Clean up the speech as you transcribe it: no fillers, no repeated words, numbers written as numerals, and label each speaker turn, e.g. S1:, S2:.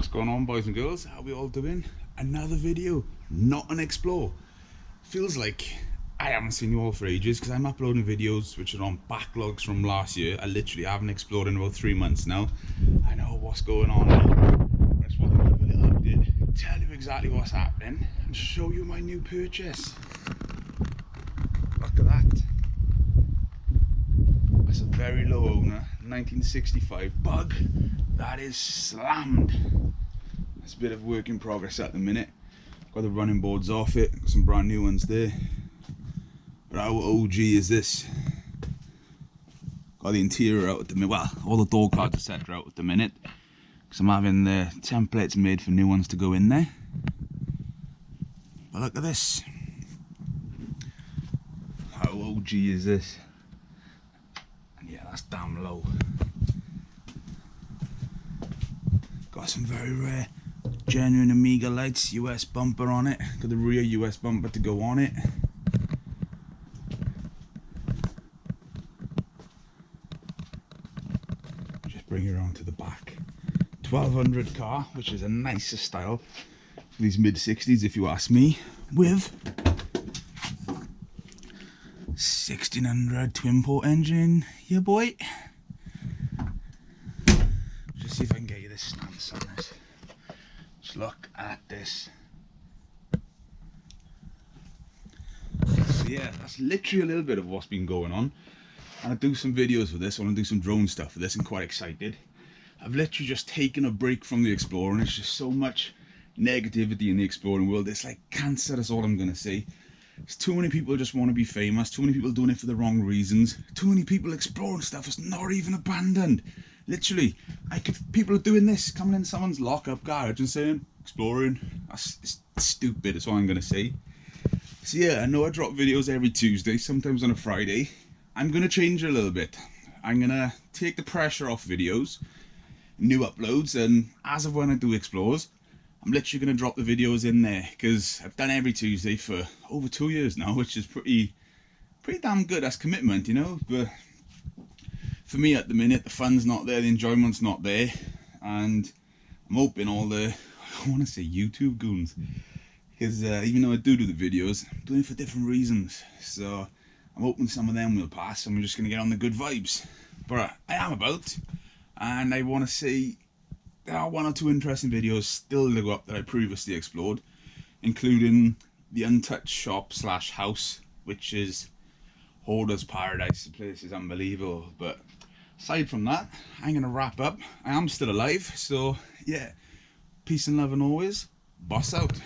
S1: What's going on, boys and girls? How we all doing? Another video, not an explore. Feels like I haven't seen you all for ages because I'm uploading videos which are on backlogs from last year. I literally haven't explored in about 3 months now. I know what's going on. I just want to give a little update, tell you exactly what's happening, and show you my new purchase. Look at that. That's a very low owner, 1965 bug. That is slammed. It's a bit of work in progress at the minute. Got the running boards off it, got some brand new ones there. But how OG is this? Got the interior out at the minute. Well, all the door cards etc. out at the minute, because I'm having the templates made for new ones to go in there. But look at this. How OG is this? And yeah, that's damn low. Got some very rare genuine Amiga lights, US bumper on it. Got the rear US bumper to go on it. Just bring it around to the back. 1200 car, which is a nicer style for these mid 60s if you ask me, with 1600 twin port engine. Yeah boy. Just see if I can get you this stance on this. Just look at this. So yeah, that's literally a little bit of what's been going on. And I do some videos with this. I want to do some drone stuff with this. I'm quite excited. I've literally just taken a break from the exploring. It's just so much negativity in the exploring world. It's like cancer, that's all I'm going to say. There's too many people who just want to be famous. Too many people doing it for the wrong reasons. Too many people exploring stuff that's not even abandoned. Literally, people are doing this, coming in someone's lockup garage and saying, exploring. That's stupid, that's all I'm going to say. So yeah, I know I drop videos every Tuesday, sometimes on a Friday. I'm going to change it a little bit. I'm going to take the pressure off videos, new uploads, and as of when I do explores, I'm literally going to drop the videos in there, because I've done every Tuesday for over 2 years now, which is pretty damn good. That's commitment, you know. But for me at the minute, the fun's not there, the enjoyment's not there, and I'm hoping all the, I want to say YouTube goons, because even though I do the videos, I'm doing it for different reasons. So I'm hoping some of them will pass and we're just going to get on the good vibes. But I am about, and I want to say there are 1 or 2 interesting videos still to go up that I previously explored, including the untouched shop / house, which is Hoarder's Paradise. The place is unbelievable. But aside from that, I'm going to wrap up. I am still alive, so yeah, peace and love and always, boss out.